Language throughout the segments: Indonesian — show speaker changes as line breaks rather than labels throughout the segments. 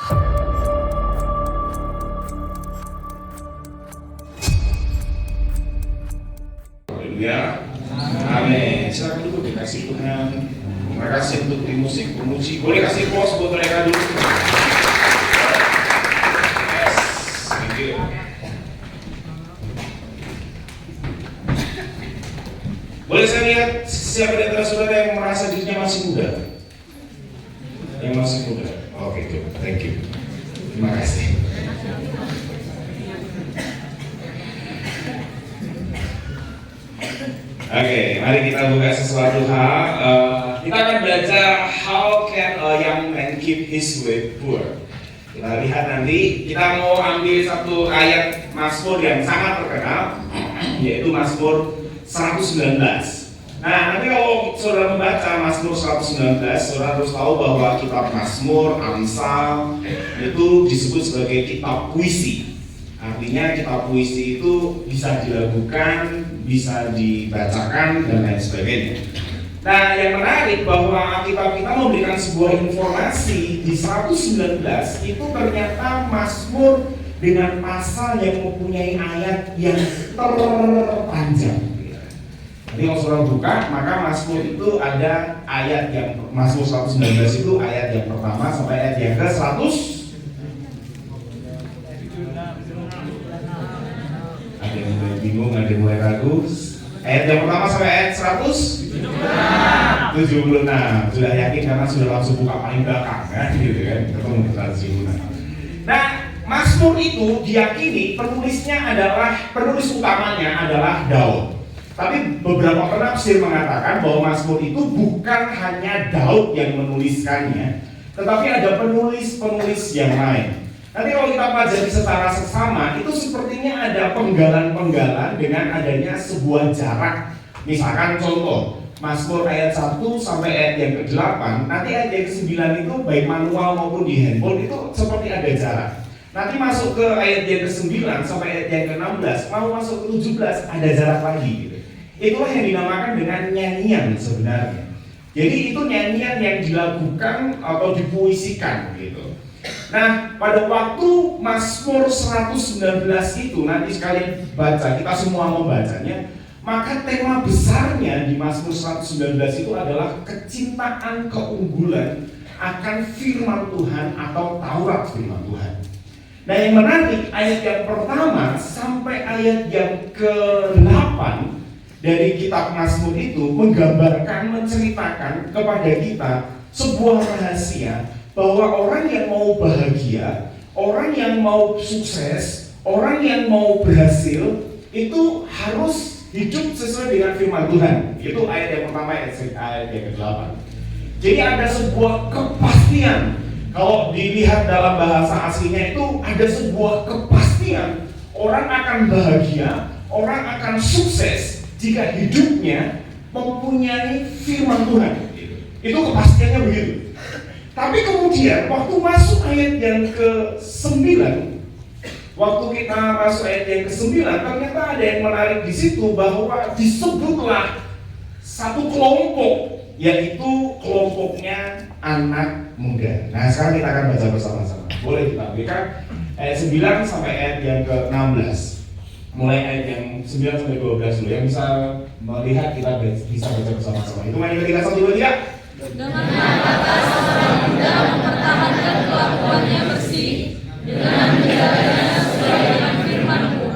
Haleluya. Amin. Silakan dulu dikasih Tuhan. Terima kasih untuk tim musik pemuji. Boleh kasih pos buat mereka dulu. Yes. Thank you. Boleh saya lihat siapa di antara saudara yang merasa dirinya masih muda? Yang masih muda. Oke, good. Thank you. Terima kasih. Oke, mari kita buka sesuatu hal. Kita akan belajar how can a young man keep his way pure. Kita lihat nanti. Kita mau ambil satu ayat Mazmur yang sangat terkenal, yaitu Mazmur 119. Nah, nanti kalau saudara membaca Mazmur 119, saudara harus tahu bahwa kitab Mazmur, Amsal itu disebut sebagai kitab puisi. Artinya kitab puisi itu bisa dilakukan, bisa dibacakan, dan lain sebagainya. Nah, yang menarik bahwa Alkitab kita memberikan sebuah informasi di 119 itu ternyata Mazmur dengan pasal yang mempunyai ayat yang terpanjang. Jadi kalau saudara buka, maka Mazmur itu ada ayat yang Mazmur 119 itu ayat yang pertama sampai ayat yang ke 100. Ada yang mulai bingung, ada yang mulai ragu. Ayat yang pertama sampai ayat 176. Sudah yakin karena sudah langsung buka paling belakang kan, gitu kan? Ketemu 176. Nah, Mazmur itu diyakini penulis utamanya adalah Daud. Tapi beberapa penafsir mengatakan bahwa Mazmur itu bukan hanya Daud yang menuliskannya, tetapi ada penulis-penulis yang lain. Nanti kalau kita pelajari secara seksama, itu sepertinya ada penggalan-penggalan dengan adanya sebuah jarak. Misalkan contoh, Mazmur ayat 1 sampai ayat yang ke-8, nanti ayat yang ke-9 itu baik manual maupun di handphone itu seperti ada jarak. Nanti masuk ke ayat yang ke-9 sampai ayat yang ke-16, mau masuk ke 17 ada jarak lagi gitu. Itulah yang dinamakan dengan nyanyian sebenarnya. Jadi itu nyanyian yang dilakukan atau dipuisikan gitu. Nah, pada waktu Mazmur 119 itu nanti sekali baca, kita semua membacanya, maka tema besarnya di Mazmur 119 itu adalah kecintaan keunggulan akan firman Tuhan atau Taurat firman Tuhan. Nah, yang menarik ayat yang pertama sampai ayat yang ke-8 dari kitab Mazmur itu menggambarkan, menceritakan kepada kita sebuah rahasia bahwa orang yang mau bahagia, orang yang mau sukses, orang yang mau berhasil itu harus hidup sesuai dengan firman Tuhan. Itu ayat yang pertama, ayat yang ke-8. Jadi ada sebuah kepastian. Kalau dilihat dalam bahasa aslinya itu ada sebuah kepastian orang akan bahagia, orang akan sukses jika hidupnya mempunyai firman Tuhan. Itu kepastiannya begitu. Tapi kemudian waktu masuk ayat yang ke-9, waktu kita masuk ayat yang ke-9, ternyata ada yang menarik di situ bahwa disebutlah satu kelompok, yaitu kelompoknya anak muda. Nah, sekarang kita akan baca bersama-sama. Boleh kita berikan ayat 9 sampai ayat yang ke-16. Mulai ayat yang 9 sampai 12 dulu. Yang bisa melihat kita bisa baca bersama-sama. Itu mari ketika 1, 2, 3.
Dengan kata seorang muda mempertahankan kelakuannya bersih, dengan menjaganya sesuai dengan firman-Mu.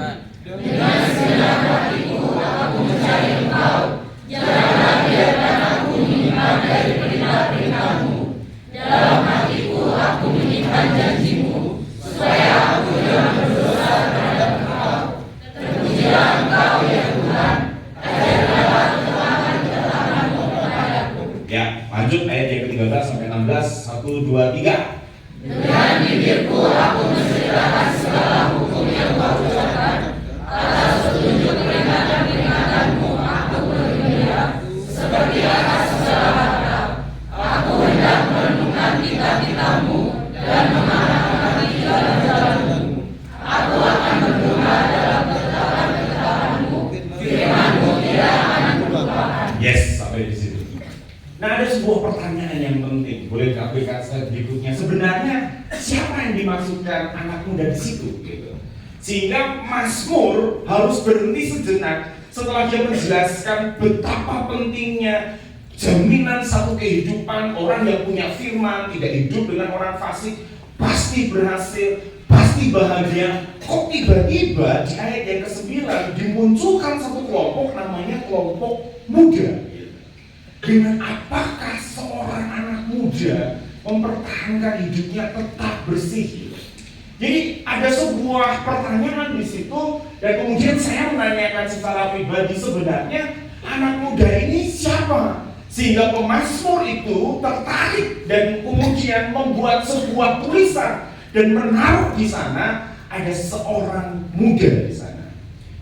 Dengan segenap hatiku aku mencari Engkau, janganlah biarkan aku menyimpang dari perintah-perintah-Mu. Dalam hatiku aku menyimpan janji-Mu, supaya aku jangan berdosa terhadap Engkau. Terpujilah Engkau ya Tuhan, ajarkanlah ketaatan-ketaatan-Mu kepadaku.
Ya, lanjut ayat yang ke-13 sampai 16. 1, 2, 3.
Dengan bibirku aku menceritakan segala hukum yang Kau ucapkan, atas petunjuk peringatan-peringatan-Mu aku bergembira, seperti atas segala harta. Aku hendak merenungkan kitab-kitab-Mu dan mengamati jalan-jalan-Mu. Aku akan bergema dalam ketetapan-ketetapan-Mu, firman-Mu tidak akan kulupakan.
Yes, sampai di situ. Nah, ada sebuah pertanyaan yang penting. Boleh ditampilkan slide berikutnya. Sebenarnya siapa yang dimaksudkan anak muda di situ gitu. Sehingga Mazmur harus berhenti sejenak setelah dia menjelaskan betapa pentingnya jaminan satu kehidupan orang yang punya firman, tidak hidup dengan orang fasik, pasti berhasil, pasti bahagia. Kok tiba-tiba di ayat yang ke-9 dimunculkan satu kelompok namanya kelompok muda. Dengan apakah seorang anak muda mempertahankan hidupnya tetap bersih? Jadi ada sebuah pertanyaan di situ, dan kemudian saya menanyakan secara pribadi, sebenarnya anak muda ini siapa? Sehingga pemazmur itu tertarik dan kemudian membuat sebuah tulisan dan menaruh di sana ada seorang muda di sana.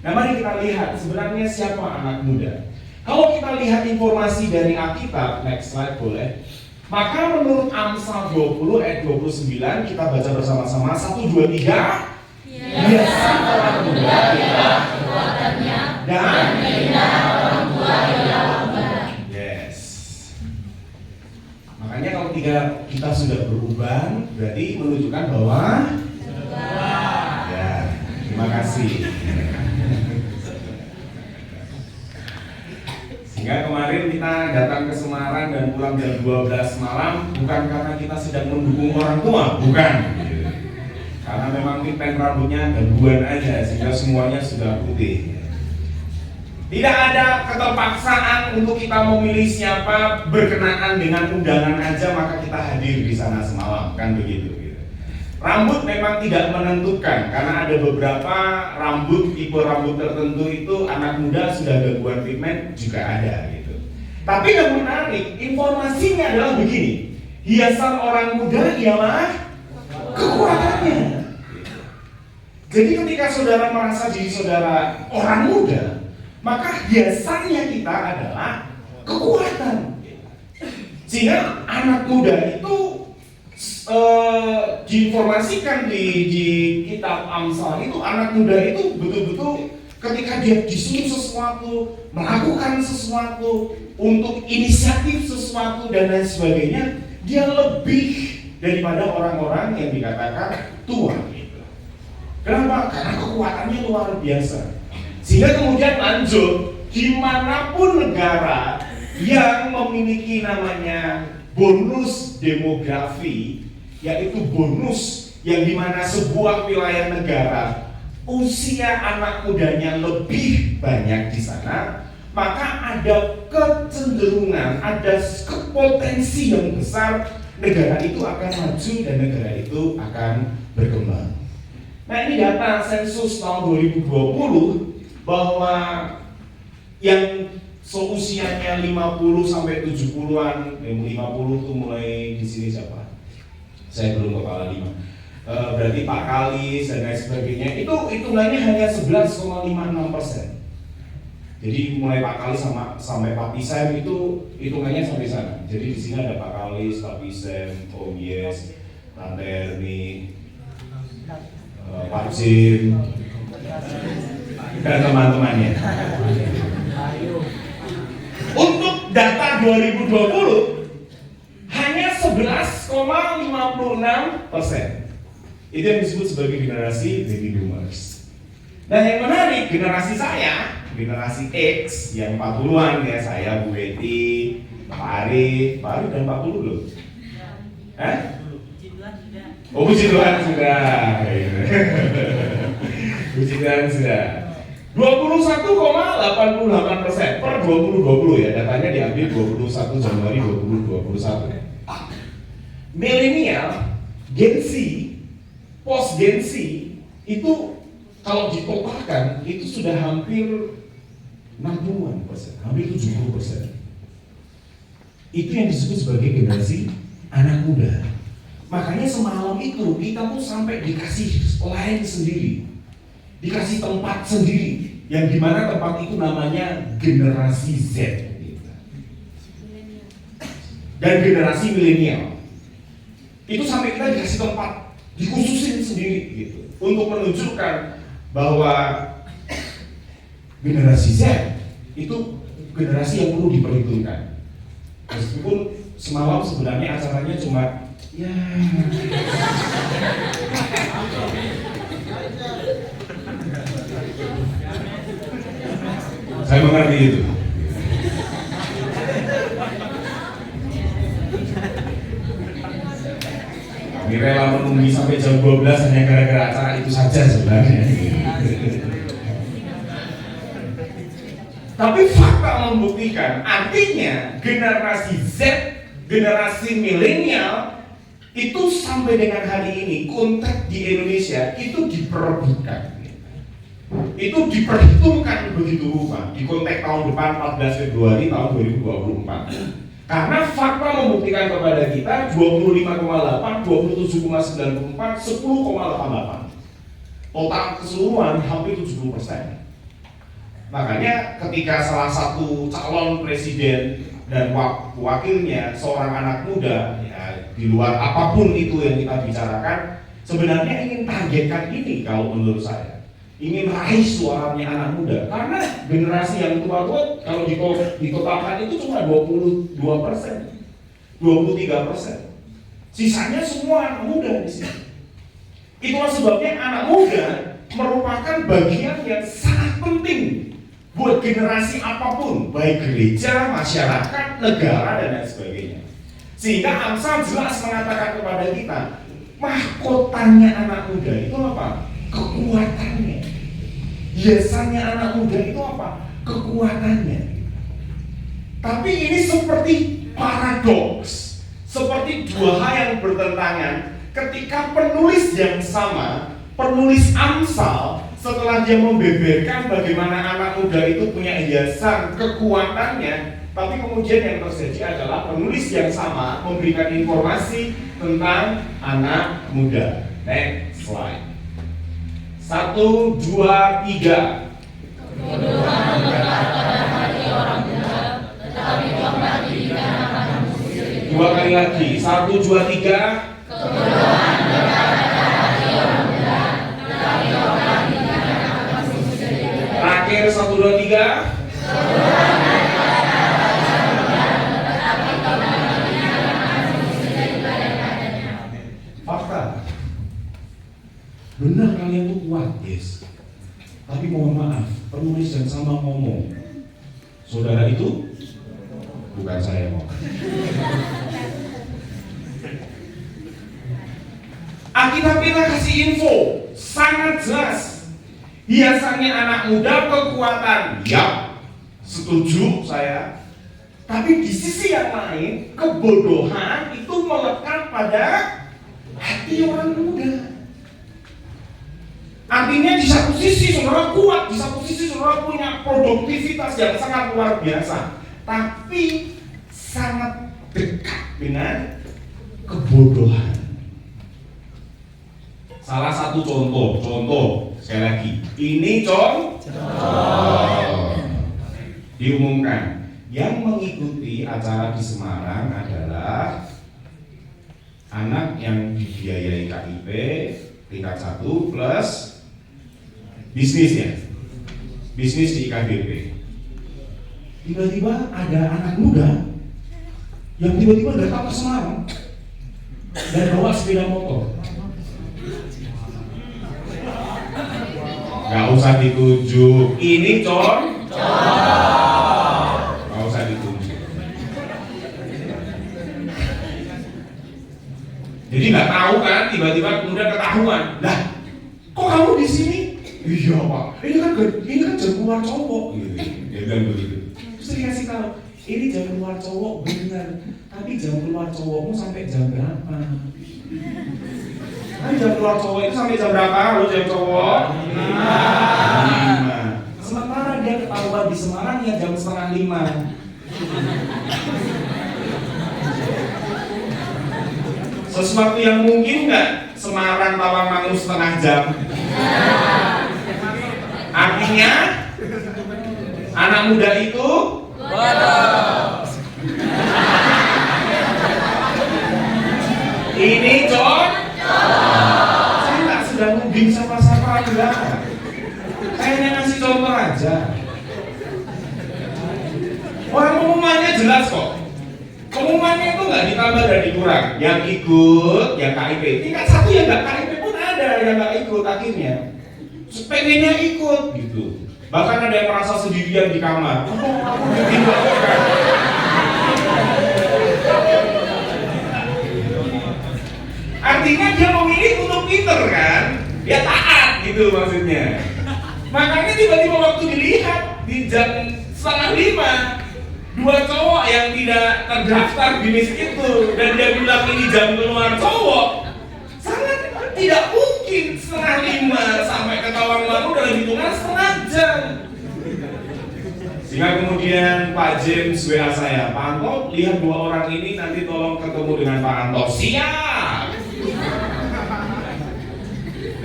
Nah, mari kita lihat sebenarnya siapa anak muda. Kalau kita lihat informasi dari Alkitab, next slide boleh. Maka menurut Amsal 20 ayat 29 kita baca bersama-sama 1, 2, 3. Biasa orang muda ialah kekuatannya dan keindahan orang tua ialah uban. Yes. Makanya kalau kita sudah beruban berarti menunjukkan bahwa ya, terima kasih. Sehingga kemarin kita datang ke Semarang dan pulang jam 12 malam bukan karena kita sedang mendukung orang tua, bukan. Karena memang pigmen rambutnya gangguan aja sehingga semuanya sudah putih. Tidak ada keterpaksaan untuk kita memilih siapa, berkenaan dengan undangan aja maka kita hadir di sana semalam, kan begitu. Rambut memang tidak menentukan karena ada beberapa tipe rambut tertentu itu anak muda sudah gangguan pigmen juga ada gitu. Tapi yang menarik, informasinya adalah begini. Hiasan orang muda ialah kekuatannya. Jadi ketika saudara merasa diri saudara orang muda, maka hiasannya kita adalah kekuatan. Sehingga anak muda itu diinformasikan di kitab Amsal itu, anak muda itu betul-betul ketika dia disuruh sesuatu, melakukan sesuatu, untuk inisiatif sesuatu dan lain sebagainya, dia lebih daripada orang-orang yang dikatakan tua. Kenapa? Karena kekuatannya luar biasa. Sehingga kemudian lanjut, dimanapun negara yang memiliki namanya bonus demografi, yaitu bonus yang dimana sebuah wilayah negara usia anak mudanya lebih banyak di sana, maka ada kecenderungan, ada potensi yang besar negara itu akan maju dan negara itu akan berkembang. Nah, ini data sensus tahun 2020 bahwa yang seusianya 50 sampai 70-an, 50 itu mulai di sini siapa? Saya belum kepala 5. Berarti Pak Kalis dan lain sebagainya, itu hitungannya hanya 11,56%. Jadi mulai Pak Kalis sampai Pak Pisem itu hitungannya sampai sana. Jadi di sini ada Pak Kalis, Pak Pisem, Om Yes, Tante Erni, Pak Jim, dan teman-temannya. Untuk data 2020 hanya 11,56%. Itu yang disebut sebagai generasi baby boomers. Dan yang menarik, generasi saya, generasi X yang 40-an ya, saya, Bu Betty, Pak Arif dan 40 belum? Oh, puji Tuhan sudah. Puji Tuhan sudah. 21,88% per 2020 ya, datanya diambil 21 Januari 2021. Milenial, Gen Z, post Gen Z itu kalau ditotalkan itu sudah hampir 60%, hampir 70%. Itu yang disebut sebagai generasi anak muda. Makanya semalam itu kita tuh sampai dikasih line sendiri, dikasih tempat sendiri, yang dimana tempat itu namanya generasi Z dan generasi milenial. Itu sampai kita dikasih tempat, dikhususin sendiri gitu, untuk menunjukkan bahwa generasi Z itu generasi yang perlu diperhitungkan. Meskipun semalam sebenarnya acaranya cuma ya Seperti itu. Kami rela menunggu sampai jam 12 hanya gara-gara acara itu saja sebenarnya. Tapi fakta membuktikan, artinya generasi Z, generasi milenial itu sampai dengan hari ini kontak di Indonesia itu diperebutkan, itu diperhitungkan begitu rupa di konteks tahun depan 14 Februari tahun 2024. Karena fakta membuktikan kepada kita 25,8, 27,94, 10,88. Total keseluruhan hampir 70%. Makanya ketika salah satu calon presiden dan wakilnya seorang anak muda, ya, di luar apapun itu yang kita bicarakan, sebenarnya ingin targetkan ini kalau menurut saya. Ingin raih suaranya anak muda, karena generasi yang tua-tua kalau ditotalkan itu cuma 22%, 23%. Sisanya semua anak muda di sini. Itulah sebabnya anak muda merupakan bagian yang sangat penting buat generasi apapun, baik gereja, masyarakat, negara, dan lain sebagainya. Sehingga Amsal jelas mengatakan kepada kita, mahkotanya anak muda itu apa? Kekuatannya. Biasanya anak muda itu apa? Kekuatannya. Tapi ini seperti paradoks, seperti dua hal yang bertentangan. Ketika penulis yang sama, penulis Amsal, setelah dia membeberkan bagaimana anak muda itu punya hiasan kekuatannya, tapi kemudian yang terjadi adalah penulis yang sama memberikan informasi tentang anak muda. Next slide. 1, 2, 3.
Kebodohan berkata pada hati orang muda, tetapi tobat diberikan akan muslim.
Dua kali lagi. 1, 2, 3.
Kebodohan berkata pada hati orang muda, tetapi tobat diberikan akan muslim.
Terakhir 1, 2, 3.
Kebodohan berkata pada hati orang muda, tetapi tobat diberikan akan muslim daripadanya.
Fakta. Benar kalian tuh kuat, yes. Tapi mohon maaf, penulis yang sama ngomong, saudara itu bukan saya ngomong. Alkitab kita kasih info sangat jelas. Hiasannya anak muda kekuatan, ya, setuju saya. Tapi di sisi yang lain, kebodohan itu melekat pada hati orang muda. Artinya di satu sisi saudara kuat, di satu sisi saudara punya produktivitas yang sangat luar biasa, tapi sangat dekat dengan kebodohan. Salah satu contoh sekali lagi, ini contoh diumumkan. Yang mengikuti acara di Semarang adalah anak yang dibiayai KIP tingkat 1 plus bisnisnya, bisnis di IKBP. Tiba-tiba ada anak muda yang tiba-tiba datang ke Semarang dan bawa sepeda motor. Gak usah ditunjuk, ini contoh. Gak usah ditunjuk. Jadi nggak tahu kan, tiba-tiba kemudian ketahuan. Lah, kok kamu di sini? Iya Pak, ini kan jam keluar cowok gitu. Dia bilang begitu. Terus dia kasih tahu, ini jam keluar cowok benar, tapi jam keluar cowokmu sampai jam berapa? Kan jam keluar cowok itu sampai jam berapa? Lo jam cowok? 5. Sementara dia ketahuan di Semarang ya jam 4:30. Sesuatu yang mungkin nggak Semarang Tawangmangu setengah jam? Artinya anak muda itu bodoh. Ini saya nggak sedang nuding siapa-siapa enggak. Saya hanya ngasih contoh aja. Orang pengumumannya jelas kok. Pengumumannya itu nggak ditambah dan dikurang. Yang ikut, yang KIP. Tingkat 1 yang nggak KIP pun ada yang nggak ikut akhirnya. Pengennya ikut gitu. Bahkan ada yang merasa sendirian di kamar. Aku ditinggalkan. Artinya dia memilih untuk pinter kan? Dia taat gitu maksudnya. Makanya tiba-tiba waktu dilihat di jam 4:30, dua cowok yang tidak terdaftar di list itu, dan dia bilang ini jam keluar cowok, sangat tidak mungkin 4:30 sampai ke Tawangmangu dalam hitungan setengah jam. Sehingga kemudian Pak James WA saya, Pak Anto, lihat dua orang ini, nanti tolong ketemu dengan Pak Anto. Siap.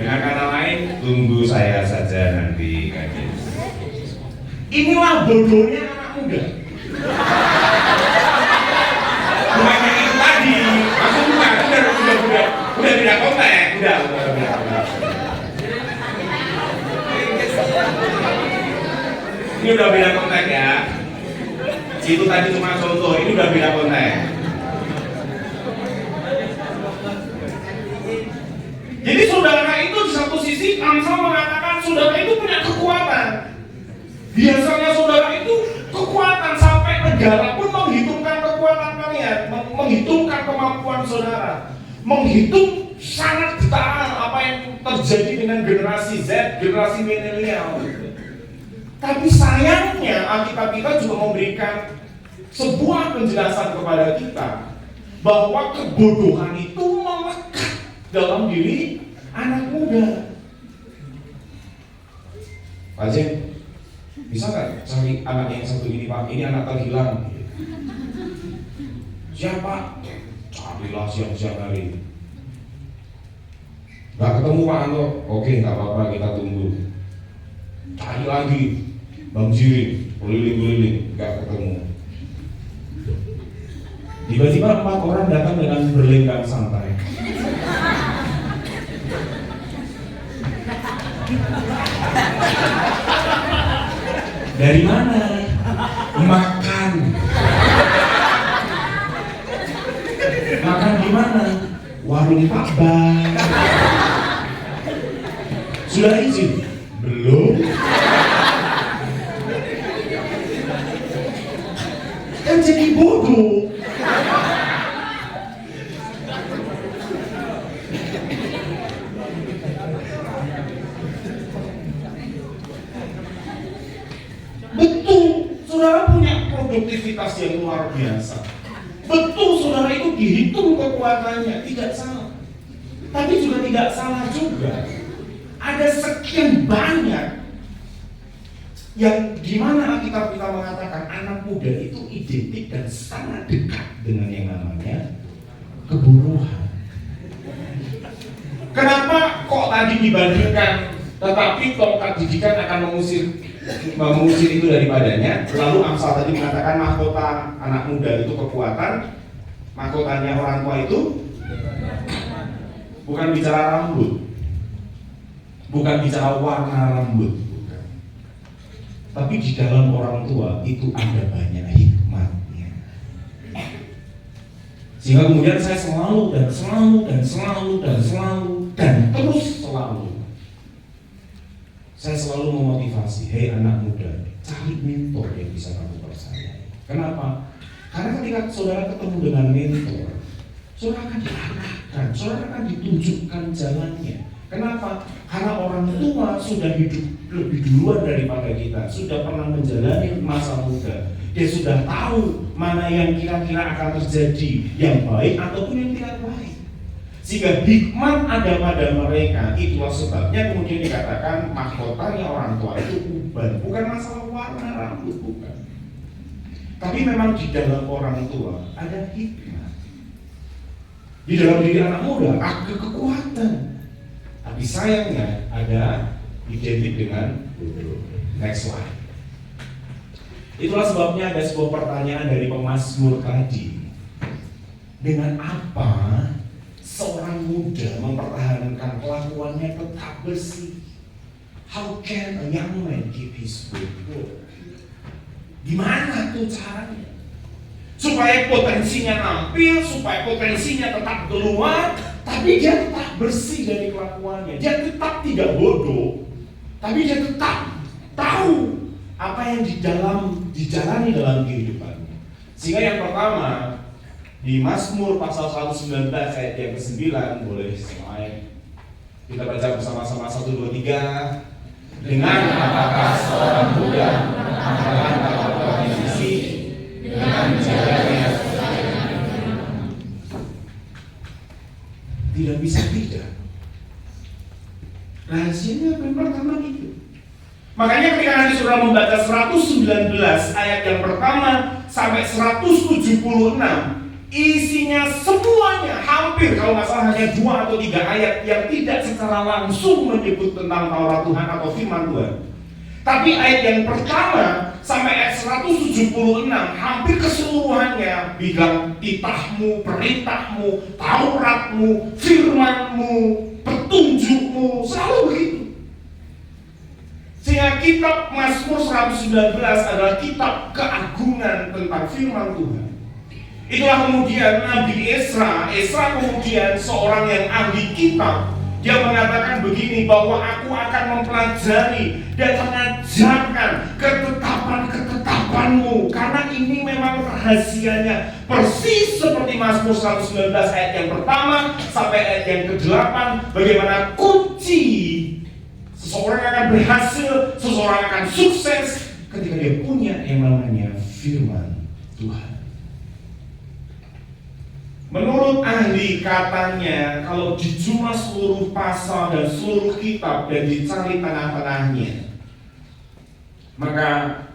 Dengan kata lain, tunggu saya saja nanti, Kak James. Inilah bodohnya anak muda. Bukan yang itu tadi, maksud bukan, udah tidak kontak, udah. Ini udah beda konteks ya. Itu tadi cuma contoh, ini udah beda konteks. Jadi saudara itu di satu sisi Amsal mengatakan saudara itu punya kekuatan. Biasanya saudara itu kekuatan sampai negara pun menghitungkan kekuatan kalian, menghitungkan kemampuan saudara, menghitung sangat detail apa yang terjadi dengan generasi Z, generasi milenial. Tapi sayangnya Alkitab kita juga memberikan sebuah penjelasan kepada kita bahwa kebodohan itu melekat dalam diri anak muda. Pak Jen, bisa nggak cari anak yang satu ini Pak? Ini anak terhilang. Siapa? Carilah siang-siang hari. Nggak ketemu Pak Anto? Oke, nggak apa-apa, kita tunggu. Cari lagi. Bang Jirin, keliling-keliling, nggak ketemu. Tiba-tiba 4 orang datang dengan berlenggang santai. Dari mana? Makan. Makan di mana? Warung Pak Bang. Sudah izin? Belum. Kan jadi bodoh. Betul, saudara punya produktivitas yang luar biasa. Betul, saudara itu dihitung kekuatannya, tidak salah. Tapi juga tidak salah juga. Ada sekian banyak yang dimana Alkitab kita mengatakan anak muda itu identik dan sangat dekat dengan yang namanya kebodohan. Kenapa kok tadi dibandingkan, tetapi tongkat didikan akan mengusir itu daripadanya. Lalu Amsal tadi mengatakan mahkota anak muda itu kekuatan, mahkotanya orang tua itu bukan bicara rambut, bukan bicara warna rambut. Tapi di dalam orang tua itu ada banyak hikmatnya. Sehingga kemudian saya selalu dan terus selalu saya selalu memotivasi, hei anak muda, cari mentor yang bisa kamu percaya. Kenapa? Karena ketika saudara ketemu dengan mentor, saudara akan diarahkan, saudara akan ditunjukkan jalannya. Kenapa? Karena orang tua sudah hidup lebih duluan daripada kita, sudah pernah menjalani masa muda. Dia sudah tahu mana yang kira-kira akan terjadi, yang baik ataupun yang tidak baik. Sehingga hikmat ada pada mereka. Itulah sebabnya kemudian dikatakan mahkotanya orang tua itu uban. Bukan masalah warna rambut, bukan. Tapi memang di dalam orang tua ada hikmat. Di dalam diri anak muda ada kekuatan. Tapi sayangnya ada identik dengan bodoh. Next slide. Itulah sebabnya ada sebuah pertanyaan dari pemazmur tadi. Dengan apa seorang muda mempertahankan kelakuannya tetap bersih? How can a young man keep his good word? Gimana tuh caranya? Supaya potensinya nampil, supaya potensinya tetap keluar, tapi dia tetap bersih dari kelakuannya. Dia tetap tidak bodoh, tapi dia tetap tahu apa yang dijalani dalam kehidupannya. Sehingga yang pertama di Mazmur pasal 119 ayat yang ke-9, boleh slide. Kita baca bersama-sama 1, 2, 3. Dengan apakah seorang muda mengatakan kata-kata visi dengan menjaganya tidak bisa tidak. Rahasianya memang pertama itu. Makanya ketika nanti saudara membaca 119 ayat yang pertama sampai 176, isinya semuanya hampir kalau nggak salah hanya 2 atau 3 ayat yang tidak secara langsung menyebut tentang Taurat Tuhan atau firman Tuhan. Tapi ayat yang pertama sampai ayat 176 hampir keseluruhannya bilang titahmu, perintahmu, Tauratmu, firmanmu, petunjukmu, selalu begitu. Sehingga kitab Mazmur 119 adalah kitab keagungan tentang firman Tuhan. Itulah kemudian Nabi Esra kemudian seorang yang ahli kitab, dia mengatakan begini, bahwa aku akan mempelajari dan mengajarkan ketetapan-ketetapanmu, karena ini memang rahasianya persis seperti Mazmur 119 ayat yang pertama sampai ayat yang ke-8, bagaimana kunci seseorang akan berhasil, seseorang akan sukses ketika dia punya yang namanya firman Tuhan. Menurut ahli katanya, kalau dijumlah seluruh pasal dan seluruh kitab dan dicari tengah-tengahnya, maka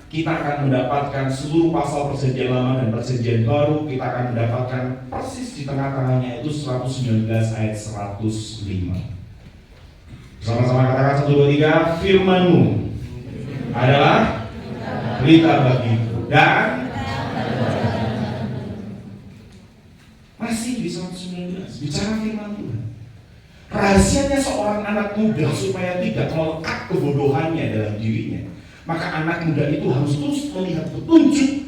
kita akan mendapatkan seluruh pasal Perjanjian Lama dan Perjanjian Baru. Kita akan mendapatkan persis di tengah-tengahnya itu 119 ayat 105. Sama-sama katakan 1, 2, 3. Firman-Mu adalah berita bagiku. Dan masih di 119 bicara firman Tuhan. Rahasianya seorang anak muda supaya tidak melekat kebodohannya dalam dirinya, maka anak muda itu harus terus melihat petunjuk,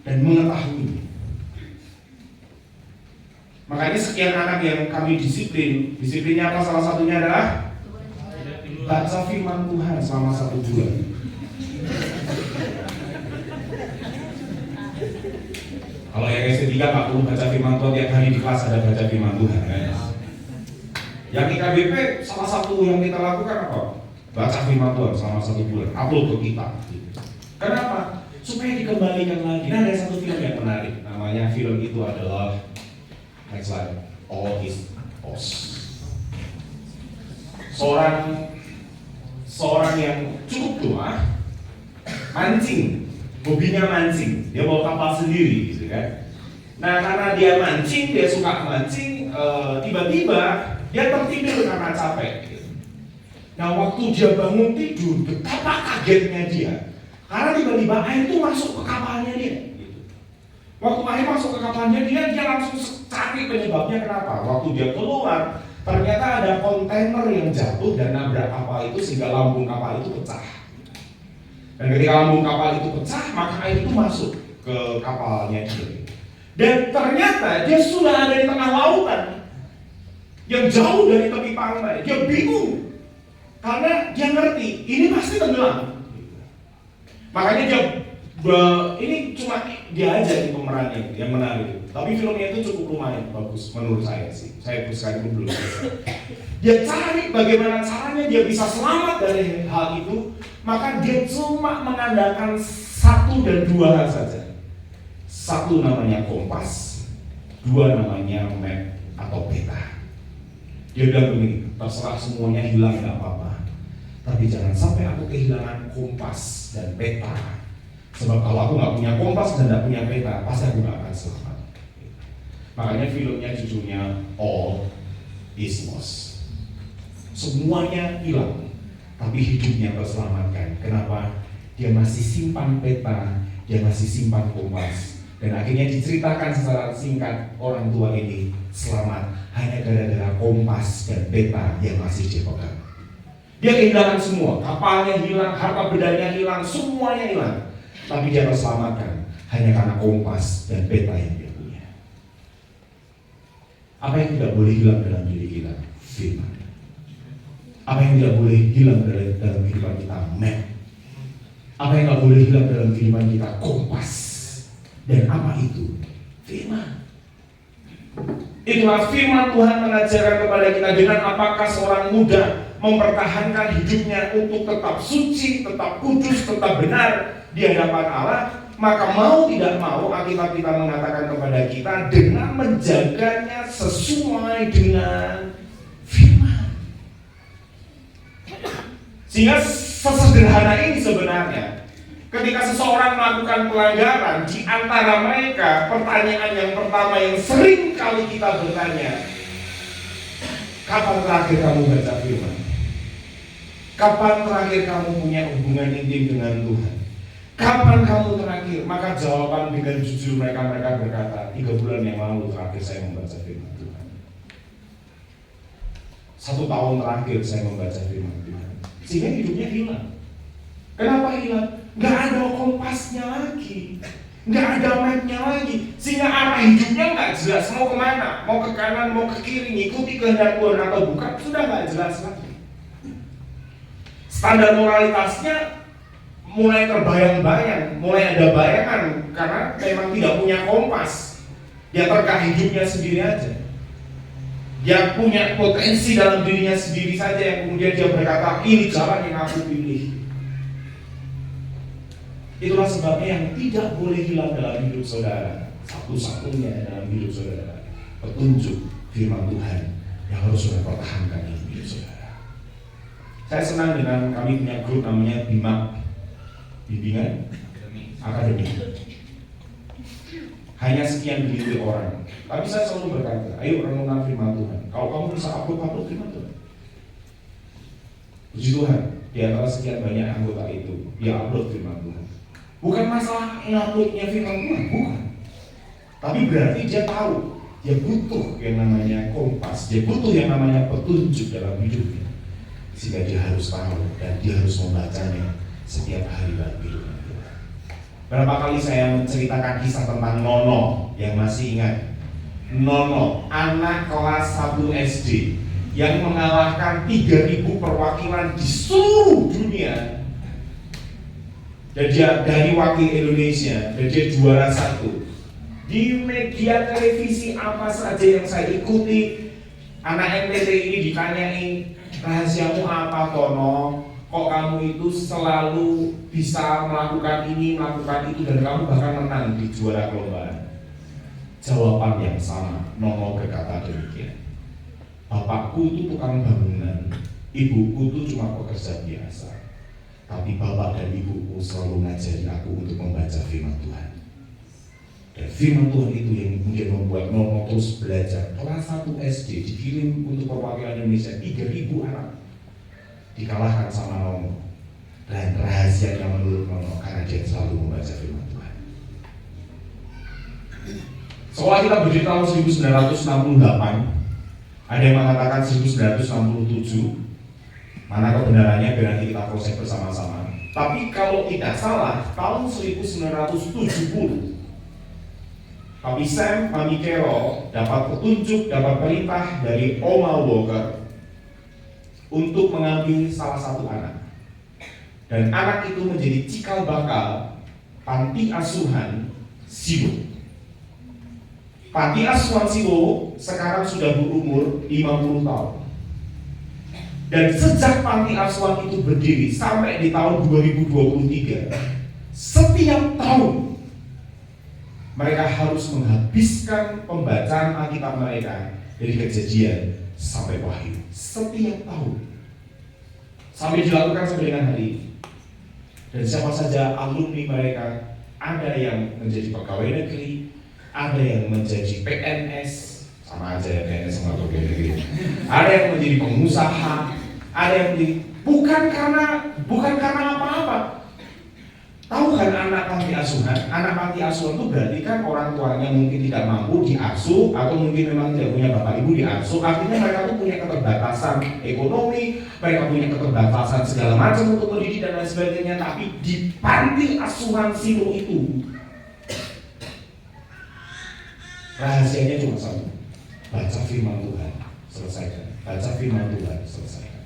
dan mengetahui. Makanya sekian anak yang kami disiplinnya apa? Salah satunya adalah baca firman Tuhan selama 1 bulan. Kalau yang SD3 nggak perlu baca firman Tuhan, tiap hari di kelas ada baca firman Tuhan kan? Yang IKBP salah satu yang kita lakukan apa? Baca firman Tuhan selama 1 bulan, upload ke kita. Kenapa? Supaya dikembalikan lagi. Nah, ada satu film yang menarik, namanya film itu adalah next slide, All Is Lost. Seorang yang cukup tua, mancing, hobinya mancing, dia bawa kapal sendiri gitu kan. Nah, karena dia mancing, dia suka mancing, tiba-tiba dia tertidur karena capek gitu. Nah, waktu dia bangun tidur, betapa kagetnya dia, karena tiba-tiba air itu masuk ke kapalnya dia gitu. Waktu air masuk ke kapalnya dia langsung cari penyebabnya kenapa. Waktu dia keluar, ternyata ada kontainer yang jatuh dan nabrak kapal itu sehingga lambung kapal itu pecah. Dan ketika lambung kapal itu pecah, maka air itu masuk ke kapalnya dia. Dan ternyata dia sudah ada di tengah lautan yang jauh dari tepi pantai. Dia bingung karena dia ngerti ini pasti tenggelam. Makanya dia ini cuma dia aja di pemerannya yang menarik. Tapi filmnya itu cukup lumayan bagus menurut saya sih. Saya sekarang belum bisa. Dia cari bagaimana caranya dia bisa selamat dari hal itu. Maka dia cuma mengandalkan 1 dan 2 hal saja. 1 namanya kompas, 2 namanya map atau peta. Dia bilang begini, terserah semuanya hilang gak apa-apa, tapi jangan sampai aku kehilangan kompas dan peta. Sebab kalau aku gak punya kompas dan gak punya peta, pasti aku gak akan selamat. Makanya filmnya judulnya All Is Lost. Semuanya hilang, tapi hidupnya terselamatkan. Kenapa? Dia masih simpan peta, dia masih simpan kompas. Dan akhirnya diceritakan secara singkat, orang tua ini selamat hanya gara-gara kompas dan peta yang masih dia pegang. Dia kehilangan semua, kapalnya hilang, harta bendanya hilang, semuanya hilang. Tapi dia terselamatkan hanya karena kompas dan peta yang dia punya. Apa yang tidak boleh hilang dalam diri kita? Firman. Apa yang tidak boleh hilang dalam kehidupan kita? Map. Apa yang tidak boleh hilang dalam kehidupan kita? Kompas. Dan apa itu? Firman. Itulah firman Tuhan mengajarkan kepada kita dengan apakah seorang muda mempertahankan hidupnya untuk tetap suci, tetap kudus, tetap benar di hadapan Allah. Maka mau tidak mau Alkitab kita mengatakan kepada kita dengan menjaganya sesuai dengan firman. Sehingga sesederhana ini sebenarnya ketika seseorang melakukan pelanggaran, di antara mereka pertanyaan yang pertama yang sering kali kita bertanya, kapan terakhir kamu baca firman? Kapan terakhir kamu punya hubungan intim dengan Tuhan? Kapan kamu terakhir? Maka jawaban dengan jujur mereka berkata, 3 bulan yang lalu terakhir saya membaca firman Tuhan. 1 tahun terakhir saya membaca firman Tuhan. Sehingga hidupnya hilang. Kenapa hilang? Gak ada kompasnya lagi, gak ada mapnya lagi, sehingga arah hidupnya gak jelas mau kemana, mau ke kanan, mau ke kiri, ngikuti kehendak Tuhan atau bukan, sudah gak jelas lagi. Standar moralitasnya mulai terbayang-bayang, mulai ada bayangan karena memang tidak punya kompas. Dia terkah hidupnya sendiri aja. Dia punya potensi dalam dirinya sendiri saja yang kemudian dia berkata, ini jalan yang aku pilih. Itulah sebabnya yang tidak boleh hilang dalam hidup saudara, satu-satunya dalam hidup saudara, petunjuk firman Tuhan yang harus saudara pertahankan dalam hidup saudara. Saya senang dengan kami punya grup namanya BIMAK, Bimbingan Akademi. Hanya sekian gelintir orang, tapi saya selalu berkata, ayo renungkan firman Tuhan. Kalau kamu bisa upload firman Tuhan, puji Tuhan, di antara sekian banyak anggota itu, dia upload firman Tuhan. Bukan masalah nguploadnya firman Tuhan, bukan. Tapi berarti dia tahu, dia butuh yang namanya kompas, dia butuh yang namanya petunjuk dalam hidupnya. Sehingga dia harus tahu dan dia harus membacanya setiap hari dalam hidupnya. Berapa kali saya menceritakan kisah tentang Nono yang masih ingat. Nono, anak kelas 1 SD yang mengalahkan 3.000 perwakilan di seluruh dunia. Dan dia dari wakil Indonesia, dan dia juara 1. Di media televisi apa saja yang saya ikuti, anak NTT ini ditanyai, rahasiamu apa Tono? Kok kamu itu selalu bisa melakukan ini, melakukan itu, dan kamu bahkan menang di juara perlombaan? Jawaban yang sama, Nono berkata demikian. Bapakku itu tukang bangunan, ibuku itu cuma pekerja biasa. Tapi bapak dan ibuku selalu ngajari aku untuk membaca firman Tuhan. Dan firman Tuhan itu yang kemudian membuat Nono terus belajar. Kelas 1 SD dikirim untuk perwakilan Indonesia 3.000 anak. Dikalahkan sama Nono. Dan rahasianya menurut Nono karena dia selalu membaca firman Tuhan. Sekolah kita berdiri tahun 1968. Ada yang mengatakan 1967. Mana kebenarannya biar nanti kita proses bersama-sama. Tapi kalau tidak salah, tahun 1970 Papi Sam, Mami Carol dapat petunjuk, dapat perintah dari Oma Walker untuk mengambil salah satu anak. Dan anak itu menjadi cikal bakal panti asuhan Silo. Panti asuhan Silo sekarang sudah berumur 50 tahun. Dan sejak panti asuhan itu berdiri sampai di tahun 2023, setiap tahun mereka harus menghabiskan pembacaan Alkitab mereka dari Kejadian sampai Wahyu. Setiap tahun. Sampai dilakukan sampai dengan hari ini. Dan siapa saja alumni mereka, ada yang menjadi pegawai negeri, ada yang menjadi PNS, sama aja ya PNS sama pegawai negeri. Ada yang menjadi pengusaha, ada yang menjadi bukan karena apa-apa. Tahu kan anak panti asuhan? Anak panti asuhan itu berarti kan orang tuanya mungkin tidak mampu diasuh, atau mungkin memang tidak punya bapak ibu diasuh. Artinya mereka tuh punya keterbatasan ekonomi, mereka punya keterbatasan segala macam untuk mendidik dan lain sebagainya. Tapi di panti asuhan Silo itu rahasianya cuma satu: baca firman Tuhan, selesaikan. Baca firman Tuhan, selesaikan.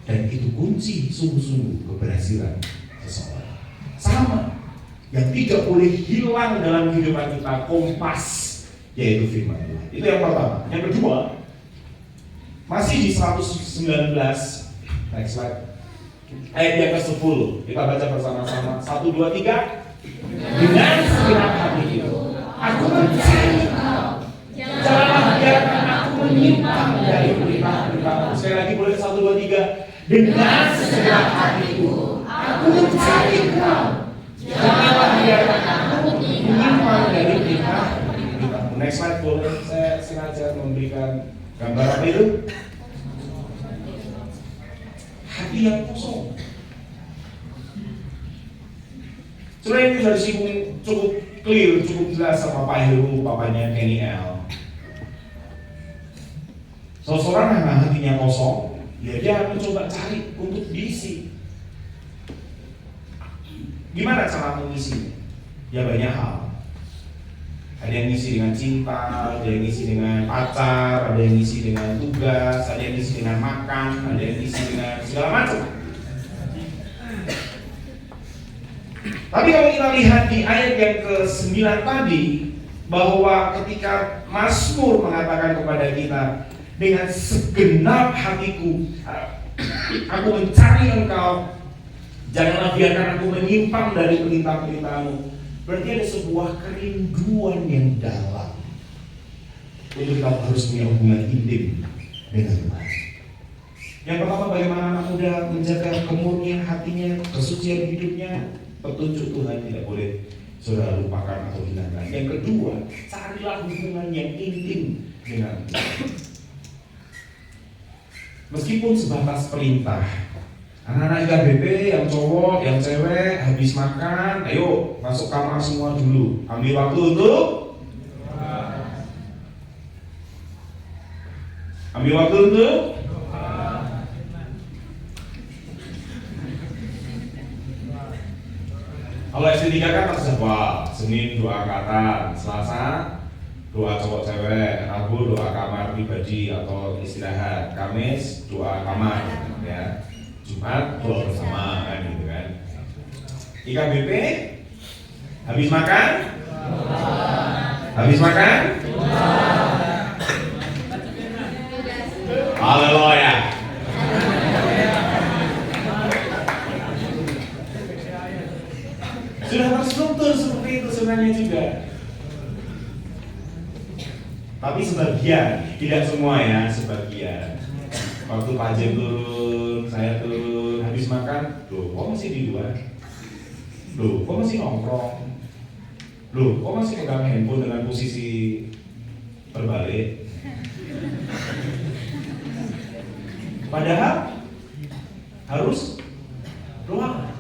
Dan itu kunci sungguh-sungguh keberhasilan seseorang. Sama, yang tidak boleh hilang dalam kehidupan kita, kompas, yaitu firman Tuhan. Itu yang pertama. Yang kedua, masih di 119, next slide, ayat yang ke-10. Kita baca bersama-sama. 1, 2, 3. Dengan segenap hati itu aku mencari Engkau, janganlah biarkan aku menyimpang dari perintah-perintah-Mu. Sekali lagi boleh, 1, 2, 3. Dengan segenap hatiku aku mencari Engkau, janganlah biarkan aku menyimpang dari perintah-perintah-Mu. Next slide boleh. Saya sengaja memberikan gambar apa itu? Hati yang kosong. Sebenarnya ini sudah disinggung cukup clear, cukup jelas sama Pak Heru, papanya Kenny L. Seseorang yang hatinya kosong, ya dia mencoba cari untuk diisi. Gimana cara mengisinya? Ya banyak hal. Ada yang ngisi dengan cinta, ada yang ngisi dengan pacar, ada yang ngisi dengan tugas, ada yang ngisi dengan makan, ada yang ngisi dengan segala macam. Tapi kalau kita lihat di ayat yang ke-9 tadi, bahwa ketika Mazmur mengatakan kepada kita, dengan segenap hatiku aku mencari Engkau, janganlah biarkan aku menyimpang dari perintah-perintah-Mu. Berarti ada sebuah kerinduan yang dalam untuk kita harus punya hubungan intim dengan Tuhan. Yang pertama, bagaimana anak muda menjaga kemurnian hatinya, kesucian hidupnya. Petunjuk Tuhan tidak boleh saudara lupakan atau hilangkan. Yang kedua, carilah hubungan yang intim dengan Tuhan. Meskipun sebatas perintah. Anak-anak IKBP yang cowok, yang cewek, habis makan, ayo masuk kamar semua dulu. Ambil waktu untuk kalau SD3 kan terjadwal. Senin doa angkatan, Selasa doa cowok cewek, Rabu doa kamar pribadi atau istirahat, Kamis doa kamar, ya, Jumat doa bersama, kan gitu kan. IKBP habis makan, haleluya. Sudah terstruktur seperti itu sebenarnya juga. Tapi sebagian, tidak semua ya, sebagian. Waktu Pak Jem turun, saya turun, habis makan, loh kok masih di luar? Loh kok masih nongkrong? Loh kok masih pegang handphone dengan posisi berbalik? Padahal harus doa.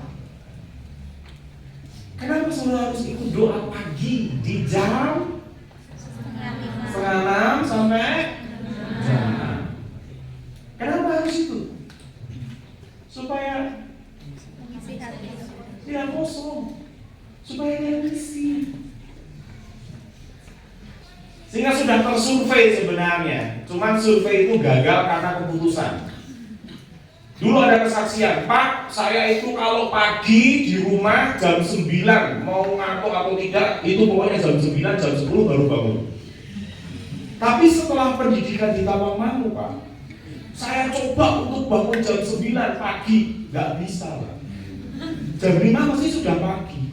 Kenapa saudara harus ikut doa pagi di jam 5:30 sampai jam 6? Kenapa harus itu? Supaya tidak kosong, supaya dia isi. Sehingga sudah tersurvei sebenarnya, cuman survei itu gagal karena keputusan. Dulu ada kesaksian, Pak, saya itu kalau pagi di rumah jam 9, mau ngantuk atau tidak, itu pokoknya jam 9, jam 10 baru bangun. Tapi setelah pendidikan di Tawangmangu, Pak, saya coba untuk bangun jam 9 pagi, nggak bisa, Pak. Jam 5 masih sudah pagi.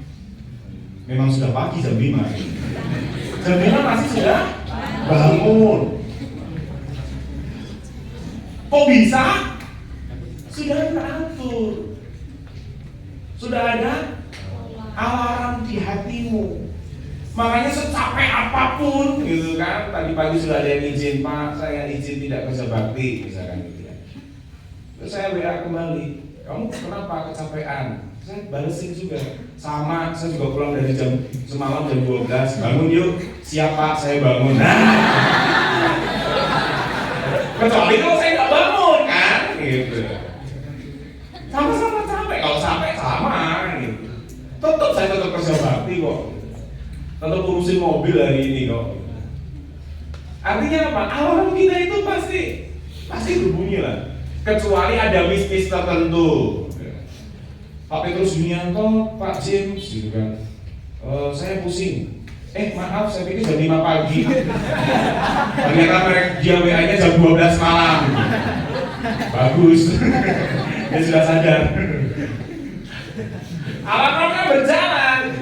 Memang sudah pagi jam 5. Jam 5 masih sudah bangun. Kok bisa? Sudah teratur, sudah ada alarm di hatimu. Makanya secapek apapun, gitu kan. Tadi pagi sudah ada yang izin, Pak, saya izin tidak kerja bakti, misalkan gitu ya. Terus saya WA kembali, kamu kenapa kecapean? Saya balesin juga, sama, saya juga pulang dari jam semalam jam 12, bangun yuk, siapa saya bangun. Kecuali kalau saya nggak bangun kan, gitu. Sama-sama capek, kalau capek sama gitu. Saya tetap kerja bakti kok. Tetap urusin mobil hari ini kok. Artinya apa? Alarm kita itu pasti berbunyi lah. kecuali ada mistis tertentu. Pak Petrus Yunianto, Pak James, gitu kan. Saya pusing. Maaf, saya pikir jam 5 pagi. Ternyata dia WA-nya jam 12 malam. Bagus. Dia sudah sadar. Alarmnya berjalan.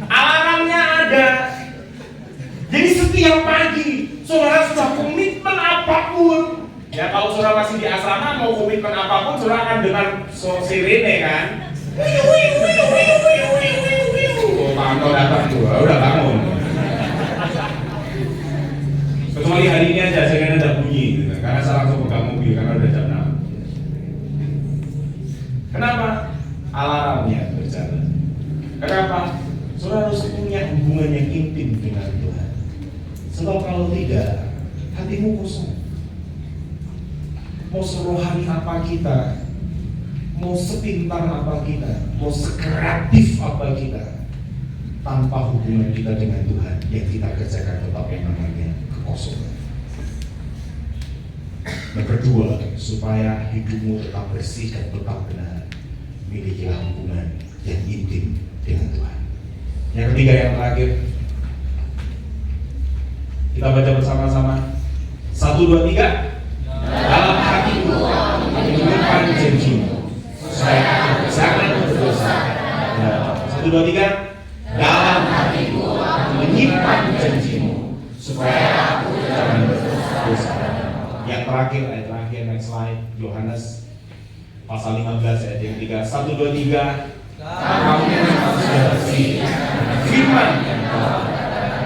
Alarmnya ada. Jadi setiap pagi saudara sudah komitmen apapun. Ya kalau saudara masih di asrama mau komitmen apapun saudara akan dengar sirene kan. Oh, Pak datang tuh, udah bangun. Kecuali hari ini aja jangan ada bunyi gitu, karena saya langsung pegang mobil karena udah jam 6. Kenapa? Alarmnya berjalan. Kenapa? Saudara harus punya hubungan yang intim dengan Tuhan. Sebab kalau tidak, hatimu kosong. Mau serohani apa kita, mau sepintar apa kita, mau sekreatif apa kita, tanpa hubungan kita dengan Tuhan, yang kita kerjakan tetap yang namanya kekosongan. Yang kedua, supaya hidupmu tetap bersih dan tetap benar, milikilah hubungan yang intim dengan Tuhan. Yang ketiga, yang terakhir, kita baca bersama-sama. 1, 2, 3. Dalam hatiku menyimpan janjimu, supaya aku jangan berdosa. 1, 2, 3. Dalam hatiku menyimpan janjimu, supaya aku jangan berdosa. Yang terakhir, ayat terakhir, next slide. Yohanes pasal 15 ayat yang 3. 1, 2, 3. Kamu memang sudah bersih firman yang telah katakan.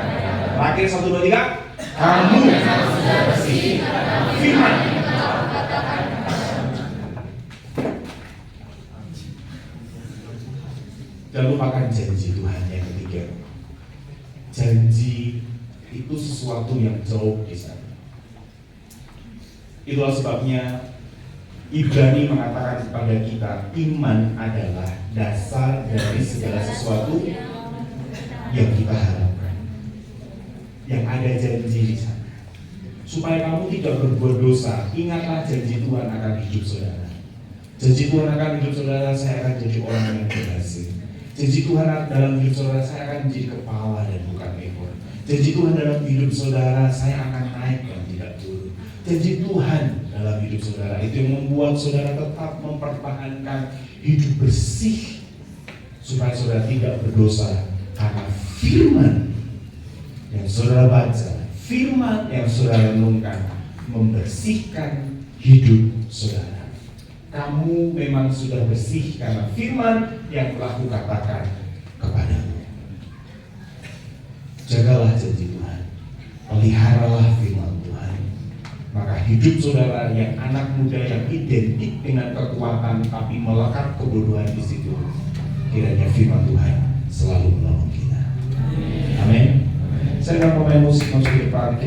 Terakhir 1, 2, 3. Kamu memang sudah bersih firman yang telah katakan. Jangan lupakan janji Tuhan yang ketiga. Janji itu sesuatu yang jauh di sana. Itulah sebabnya Ibrani mengatakan kepada kita, iman adalah dasar dari segala sesuatu yang kita harapkan. Yang ada janji di sana. Supaya kamu tidak berbuat dosa, ingatlah janji Tuhan akan hidup saudara. Janji Tuhan akan hidup saudara, saya akan jadi orang yang berhasil. Janji Tuhan dalam hidup saudara, saya akan menjadi kepala dan bukan ekor. Janji Tuhan dalam hidup saudara, saya akan naik dan tidak turun. Janji Tuhan dalam hidup saudara itu yang membuat saudara tetap mempertahankan hidup bersih, supaya saudara tidak berdosa, karena firman yang saudara baca, firman yang saudara renungkan membersihkan hidup saudara. Kamu memang sudah bersih karena firman yang telah kukatakan kepadamu. Jagalah janji Tuhan, peliharalah firman Tuhan, maka hidup saudara yang anak muda yang identik dengan kekuatan tapi melekat kebodohan di situ, kiranya firman Tuhan selalu menolong kita. Amin. Saya akan pemain musik masuk ke depan.